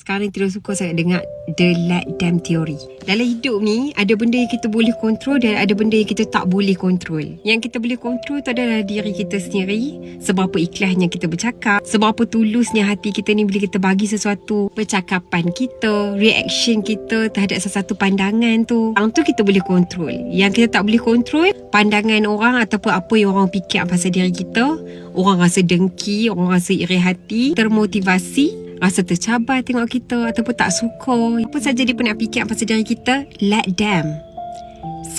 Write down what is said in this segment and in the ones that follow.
sekarang ni tidak suka sangat dengar the let them theory. Dalam hidup ni, ada benda yang kita boleh kontrol dan ada benda yang kita tak boleh kontrol. Yang kita boleh kontrol tu adalah diri kita sendiri, seberapa ikhlasnya kita bercakap, seberapa tulusnya hati kita ni bila kita bagi sesuatu, percakapan kita, reaction kita terhadap sesuatu pandangan tu. Yang tu kita boleh kontrol. Yang kita tak boleh kontrol, pandangan orang ataupun apa yang orang fikir pasal diri kita. Orang rasa dengki, orang rasa iri hati, termotivasi, rasa tercabar tengok kita ataupun tak suka. Apa saja dia pun nak fikir pasal diri kita, let them.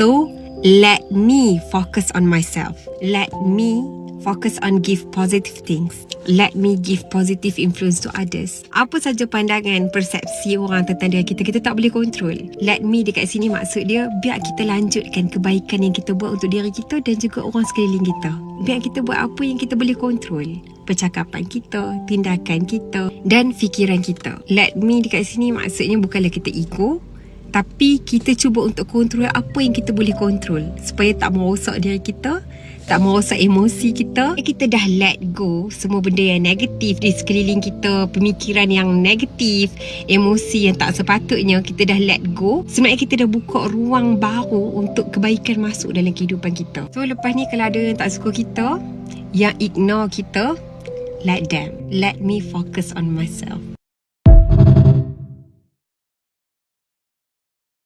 So, let me focus on myself. Let me focus on give positive things. Let me give positive influence to others. Apa saja pandangan, persepsi orang tentang diri kita, kita tak boleh kontrol. Let me dekat sini maksud dia, biar kita lanjutkan kebaikan yang kita buat untuk diri kita dan juga orang sekeliling kita. Biar kita buat apa yang kita boleh kontrol. Percakapan kita, tindakan kita dan fikiran kita. Let me dekat sini maksudnya bukanlah kita ego, tapi kita cuba untuk kontrol apa yang kita boleh kontrol supaya tak merosak diri kita, tak merosak emosi kita. Kita dah let go semua benda yang negatif di sekeliling kita, pemikiran yang negatif, emosi yang tak sepatutnya, kita dah let go. Sebenarnya kita dah buka ruang baru untuk kebaikan masuk dalam kehidupan kita. So lepas ni kalau ada yang tak suka kita, yang ignore kita, let them. Let me focus on myself.